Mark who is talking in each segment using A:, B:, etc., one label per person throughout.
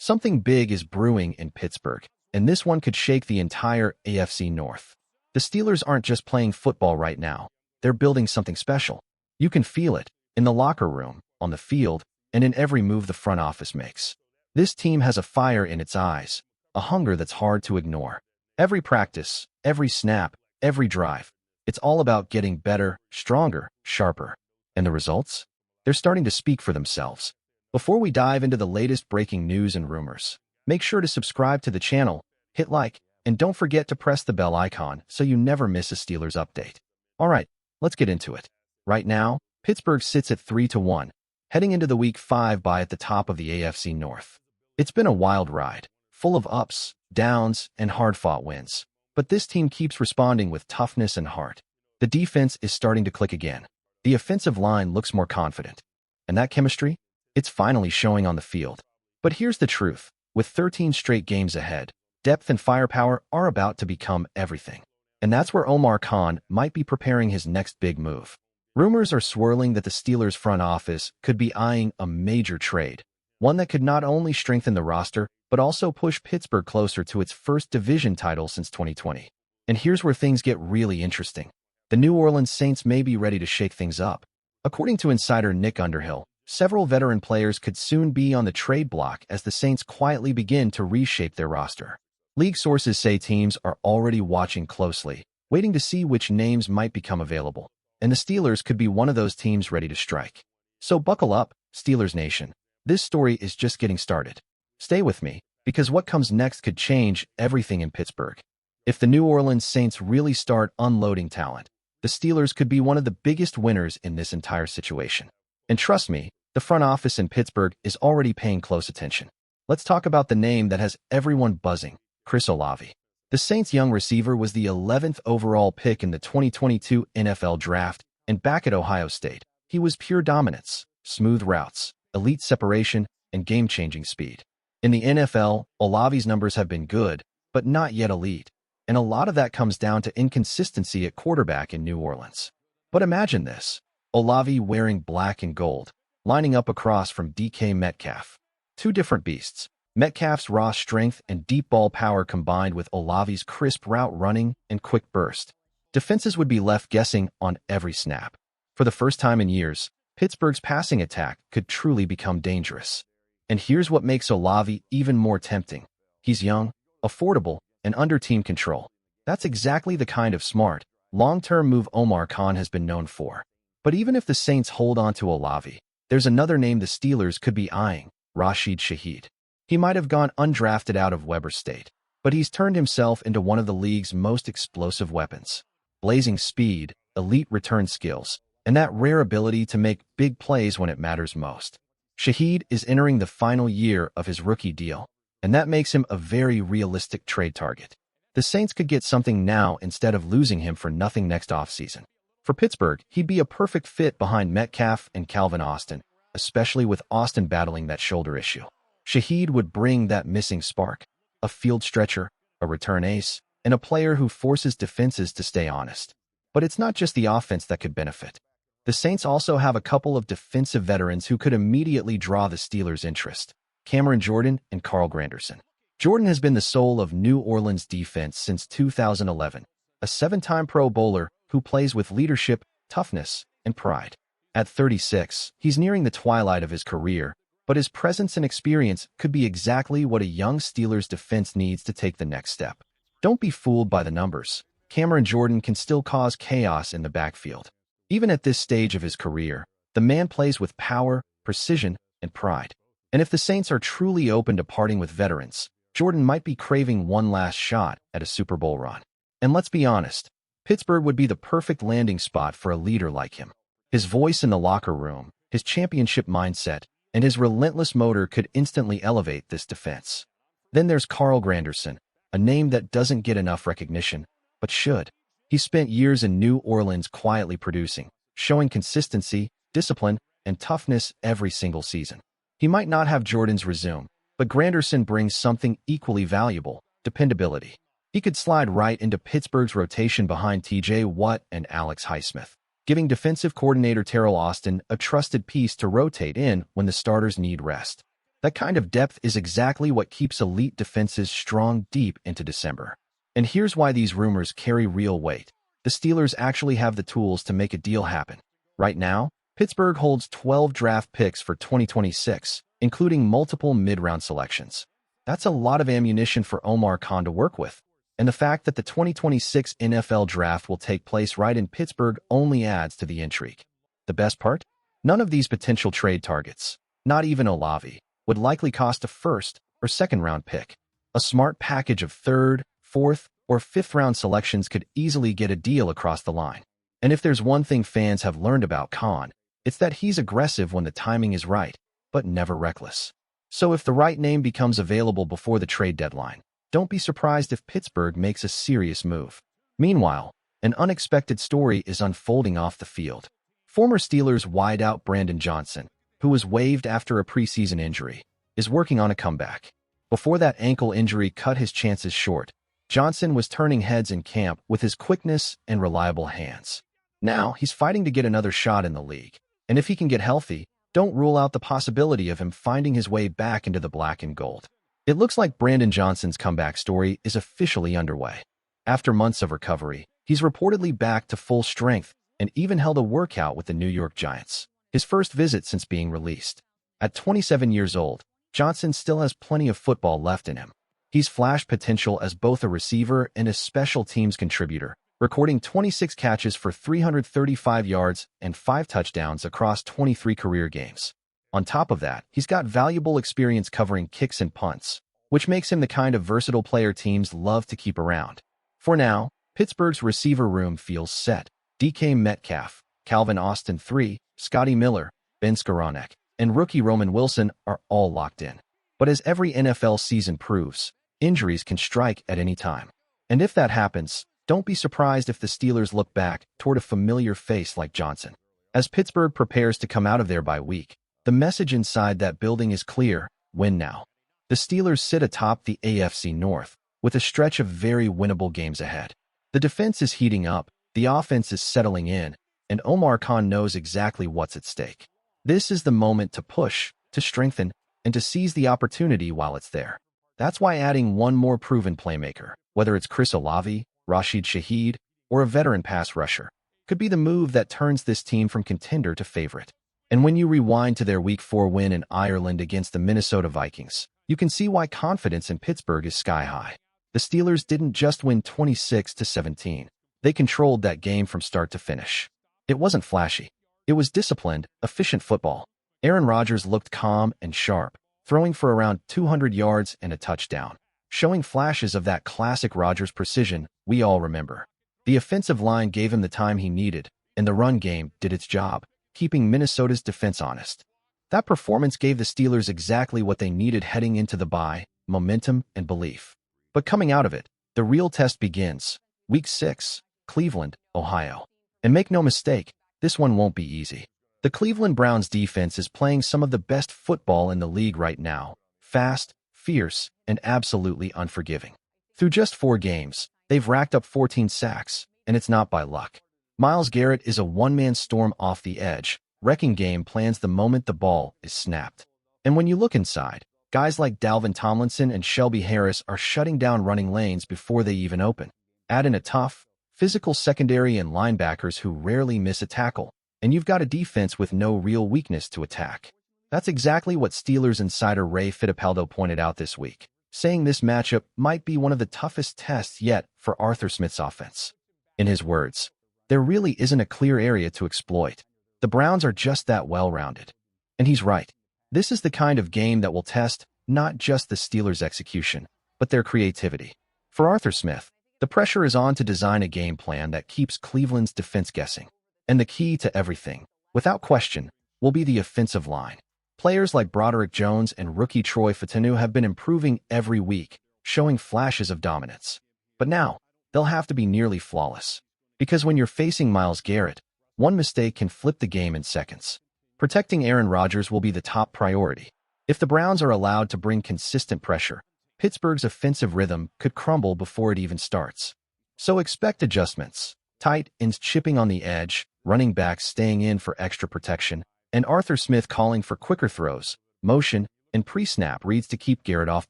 A: Something big is brewing in Pittsburgh, and this one could shake the entire AFC North. The Steelers aren't just playing football right now. They're building something special. You can feel it in the locker room, on the field, and in every move the front office makes. This team has a fire in its eyes, a hunger that's hard to ignore. Every practice, every snap, every drive, it's all about getting better, stronger, sharper. And the results? They're starting to speak for themselves. Before we dive into the latest breaking news and rumors, make sure to subscribe to the channel, hit like, and don't forget to press the bell icon so you never miss a Steelers update. All right, let's get into it. Right now, Pittsburgh sits at 3-1, heading into the Week 5 bye at the top of the AFC North. It's been a wild ride, full of ups, downs, and hard-fought wins. But this team keeps responding with toughness and heart. The defense is starting to click again. The offensive line looks more confident. And that chemistry? It's finally showing on the field. But here's the truth. With 13 straight games ahead, depth and firepower are about to become everything. And that's where Omar Khan might be preparing his next big move. Rumors are swirling that the Steelers' front office could be eyeing a major trade, one that could not only strengthen the roster, but also push Pittsburgh closer to its first division title since 2020. And here's where things get really interesting. The New Orleans Saints may be ready to shake things up. According to insider Nick Underhill, several veteran players could soon be on the trade block as the Saints quietly begin to reshape their roster. League sources say teams are already watching closely, waiting to see which names might become available. And the Steelers could be one of those teams ready to strike. So buckle up, Steelers Nation. This story is just getting started. Stay with me, because what comes next could change everything in Pittsburgh. If the New Orleans Saints really start unloading talent, the Steelers could be one of the biggest winners in this entire situation. And trust me, the front office in Pittsburgh is already paying close attention. Let's talk about the name that has everyone buzzing, Chris Olave. The Saints' young receiver was the 11th overall pick in the 2022 NFL Draft, and back at Ohio State, he was pure dominance, smooth routes, elite separation, and game-changing speed. In the NFL, Olave's numbers have been good, but not yet elite, and a lot of that comes down to inconsistency at quarterback in New Orleans. But imagine this, Olave wearing black and gold, lining up across from DK Metcalf. Two different beasts. Metcalf's raw strength and deep ball power combined with Olave's crisp route running and quick burst. Defenses would be left guessing on every snap. For the first time in years, Pittsburgh's passing attack could truly become dangerous. And here's what makes Olave even more tempting. He's young, affordable, and under team control. That's exactly the kind of smart, long-term move Omar Khan has been known for. But even if the Saints hold on to Olave, there's another name the Steelers could be eyeing, Rashid Shaheed. He might have gone undrafted out of Weber State, but he's turned himself into one of the league's most explosive weapons. Blazing speed, elite return skills, and that rare ability to make big plays when it matters most. Shaheed is entering the final year of his rookie deal, and that makes him a very realistic trade target. The Saints could get something now instead of losing him for nothing next offseason. For Pittsburgh, he'd be a perfect fit behind Metcalf and Calvin Austin, especially with Austin battling that shoulder issue. Shaheed would bring that missing spark, a field stretcher, a return ace, and a player who forces defenses to stay honest. But it's not just the offense that could benefit. The Saints also have a couple of defensive veterans who could immediately draw the Steelers' interest, Cameron Jordan and Carl Granderson. Jordan has been the soul of New Orleans defense since 2011, a 7-time Pro Bowler who plays with leadership, toughness, and pride. At 36, he's nearing the twilight of his career, but his presence and experience could be exactly what a young Steelers defense needs to take the next step. Don't be fooled by the numbers. Cameron Jordan can still cause chaos in the backfield. Even at this stage of his career, the man plays with power, precision, and pride. And if the Saints are truly open to parting with veterans, Jordan might be craving one last shot at a Super Bowl run. And let's be honest, Pittsburgh would be the perfect landing spot for a leader like him. His voice in the locker room, his championship mindset, and his relentless motor could instantly elevate this defense. Then there's Carl Granderson, a name that doesn't get enough recognition, but should. He spent years in New Orleans quietly producing, showing consistency, discipline, and toughness every single season. He might not have Jordan's resume, but Granderson brings something equally valuable, dependability. He could slide right into Pittsburgh's rotation behind T.J. Watt and Alex Highsmith, giving defensive coordinator Terrell Austin a trusted piece to rotate in when the starters need rest. That kind of depth is exactly what keeps elite defenses strong deep into December. And here's why these rumors carry real weight. The Steelers actually have the tools to make a deal happen. Right now, Pittsburgh holds 12 draft picks for 2026, including multiple mid-round selections. That's a lot of ammunition for Omar Khan to work with. And the fact that the 2026 NFL Draft will take place right in Pittsburgh only adds to the intrigue. The best part? None of these potential trade targets, not even Olave, would likely cost a first or second-round pick. A smart package of third, fourth, or fifth-round selections could easily get a deal across the line. And if there's one thing fans have learned about Khan, it's that he's aggressive when the timing is right, but never reckless. So if the right name becomes available before the trade deadline, don't be surprised if Pittsburgh makes a serious move. Meanwhile, an unexpected story is unfolding off the field. Former Steelers wideout Brandon Johnson, who was waived after a preseason injury, is working on a comeback. Before that ankle injury cut his chances short, Johnson was turning heads in camp with his quickness and reliable hands. Now, he's fighting to get another shot in the league. And if he can get healthy, don't rule out the possibility of him finding his way back into the black and gold. It looks like Brandon Johnson's comeback story is officially underway. After months of recovery, he's reportedly back to full strength and even held a workout with the New York Giants, his first visit since being released. At 27 years old, Johnson still has plenty of football left in him. He's flashed potential as both a receiver and a special teams contributor, recording 26 catches for 335 yards and 5 touchdowns across 23 career games. On top of that, he's got valuable experience covering kicks and punts, which makes him the kind of versatile player teams love to keep around. For now, Pittsburgh's receiver room feels set. DK Metcalf, Calvin Austin III, Scotty Miller, Ben Skowronek, and rookie Roman Wilson are all locked in. But as every NFL season proves, injuries can strike at any time. And if that happens, don't be surprised if the Steelers look back toward a familiar face like Johnson. As Pittsburgh prepares to come out of their bye week, the message inside that building is clear: win now. The Steelers sit atop the AFC North, with a stretch of very winnable games ahead. The defense is heating up, the offense is settling in, and Omar Khan knows exactly what's at stake. This is the moment to push, to strengthen, and to seize the opportunity while it's there. That's why adding one more proven playmaker, whether it's Chris Olave, Rashid Shaheed, or a veteran pass rusher, could be the move that turns this team from contender to favorite. And when you rewind to their Week 4 win in Ireland against the Minnesota Vikings, you can see why confidence in Pittsburgh is sky high. The Steelers didn't just win 26-17. They controlled that game from start to finish. It wasn't flashy. It was disciplined, efficient football. Aaron Rodgers looked calm and sharp, throwing for around 200 yards and a touchdown, showing flashes of that classic Rodgers precision we all remember. The offensive line gave him the time he needed, and the run game did its job, keeping Minnesota's defense honest. That performance gave the Steelers exactly what they needed heading into the bye: momentum and belief. But coming out of it, the real test begins. Week 6, Cleveland, Ohio. And make no mistake, this one won't be easy. The Cleveland Browns defense is playing some of the best football in the league right now: fast, fierce, and absolutely unforgiving. Through just 4 games, they've racked up 14 sacks, and it's not by luck. Myles Garrett is a one-man storm off the edge, wrecking game plans the moment the ball is snapped. And when you look inside, guys like Dalvin Tomlinson and Shelby Harris are shutting down running lanes before they even open. Add in a tough, physical secondary and linebackers who rarely miss a tackle, and you've got a defense with no real weakness to attack. That's exactly what Steelers insider Ray Fittipaldo pointed out this week, saying this matchup might be one of the toughest tests yet for Arthur Smith's offense. In his words, there really isn't a clear area to exploit. The Browns are just that well-rounded. And he's right. This is the kind of game that will test not just the Steelers' execution, but their creativity. For Arthur Smith, the pressure is on to design a game plan that keeps Cleveland's defense guessing. And the key to everything, without question, will be the offensive line. Players like Broderick Jones and rookie Troy Fautanu have been improving every week, showing flashes of dominance. But now, they'll have to be nearly flawless. Because when you're facing Myles Garrett, one mistake can flip the game in seconds. Protecting Aaron Rodgers will be the top priority. If the Browns are allowed to bring consistent pressure, Pittsburgh's offensive rhythm could crumble before it even starts. So expect adjustments: tight ends chipping on the edge, running backs staying in for extra protection, and Arthur Smith calling for quicker throws, motion, and pre-snap reads to keep Garrett off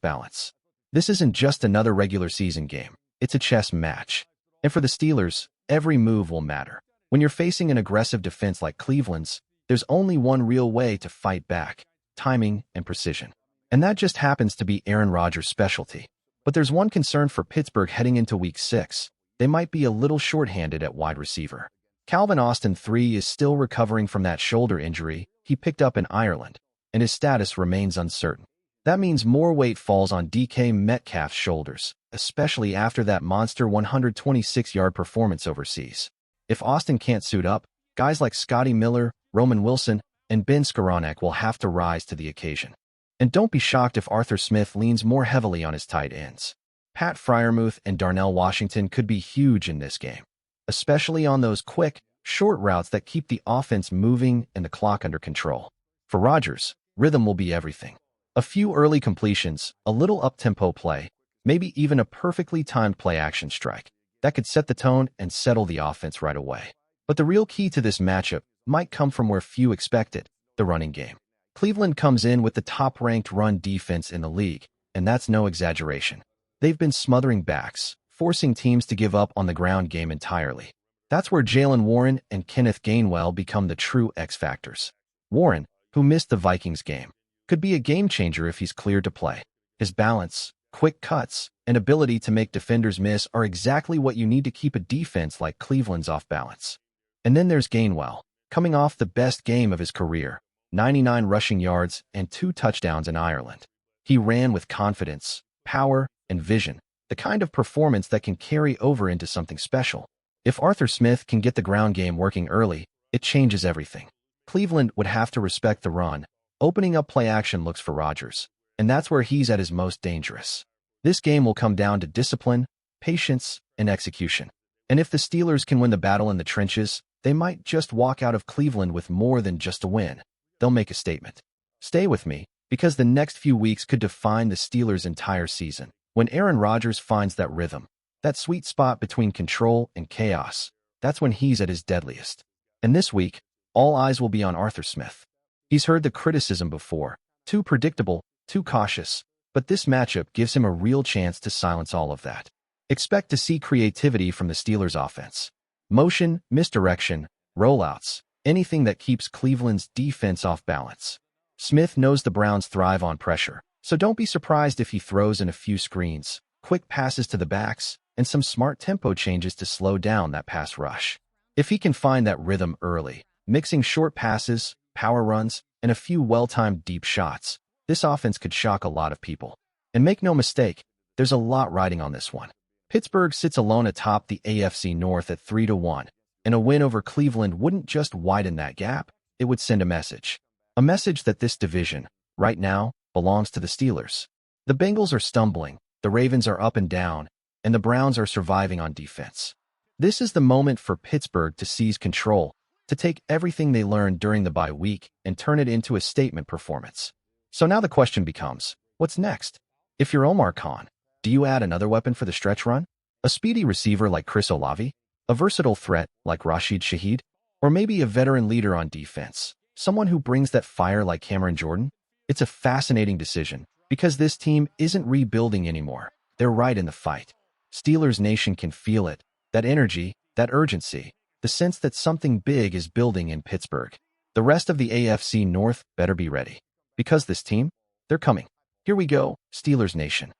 A: balance. This isn't just another regular season game. It's a chess match. And for the Steelers, every move will matter. When you're facing an aggressive defense like Cleveland's, there's only one real way to fight back: timing and precision. And that just happens to be Aaron Rodgers' specialty. But there's one concern for Pittsburgh heading into Week 6. They might be a little short-handed at wide receiver. Calvin Austin III is still recovering from that shoulder injury he picked up in Ireland, and his status remains uncertain. That means more weight falls on DK Metcalf's shoulders, especially after that monster 126-yard performance overseas. If Austin can't suit up, guys like Scotty Miller, Roman Wilson, and Ben Skowronek will have to rise to the occasion. And don't be shocked if Arthur Smith leans more heavily on his tight ends. Pat Freiermuth and Darnell Washington could be huge in this game, especially on those quick, short routes that keep the offense moving and the clock under control. For Rodgers, rhythm will be everything. A few early completions, a little up-tempo play, maybe even a perfectly timed play-action strike. That could set the tone and settle the offense right away. But the real key to this matchup might come from where few expect it: the running game. Cleveland comes in with the top-ranked run defense in the league, and that's no exaggeration. They've been smothering backs, forcing teams to give up on the ground game entirely. That's where Jaylen Warren and Kenneth Gainwell become the true X-factors. Warren, who missed the Vikings game, could be a game-changer if he's cleared to play. His balance, quick cuts, and ability to make defenders miss are exactly what you need to keep a defense like Cleveland's off balance. And then there's Gainwell, coming off the best game of his career, 99 rushing yards and 2 touchdowns in Ireland. He ran with confidence, power, and vision, the kind of performance that can carry over into something special. If Arthur Smith can get the ground game working early, it changes everything. Cleveland would have to respect the run, opening up play-action looks for Rodgers, and that's where he's at his most dangerous. This game will come down to discipline, patience, and execution. And if the Steelers can win the battle in the trenches, they might just walk out of Cleveland with more than just a win. They'll make a statement. Stay with me, because the next few weeks could define the Steelers' entire season. When Aaron Rodgers finds that rhythm, that sweet spot between control and chaos, that's when he's at his deadliest. And this week, all eyes will be on Arthur Smith. He's heard the criticism before: too predictable, too cautious, but this matchup gives him a real chance to silence all of that. Expect to see creativity from the Steelers' offense. Motion, misdirection, rollouts, anything that keeps Cleveland's defense off balance. Smith knows the Browns thrive on pressure, so don't be surprised if he throws in a few screens, quick passes to the backs, and some smart tempo changes to slow down that pass rush. If he can find that rhythm early, mixing short passes, power runs, and a few well-timed deep shots, this offense could shock a lot of people. And make no mistake, there's a lot riding on this one. Pittsburgh sits alone atop the AFC North at 3-1, and a win over Cleveland wouldn't just widen that gap, it would send a message. A message that this division, right now, belongs to the Steelers. The Bengals are stumbling, the Ravens are up and down, and the Browns are surviving on defense. This is the moment for Pittsburgh to seize control, to take everything they learned during the bye week and turn it into a statement performance. So now the question becomes, what's next? If you're Omar Khan, do you add another weapon for the stretch run? A speedy receiver like Chris Olave? A versatile threat like Rashid Shaheed? Or maybe a veteran leader on defense, someone who brings that fire like Cameron Jordan? It's a fascinating decision, because this team isn't rebuilding anymore. They're right in the fight. Steelers Nation can feel it, that energy, that urgency, the sense that something big is building in Pittsburgh. The rest of the AFC North better be ready, because this team, they're coming. Here we go, Steelers Nation.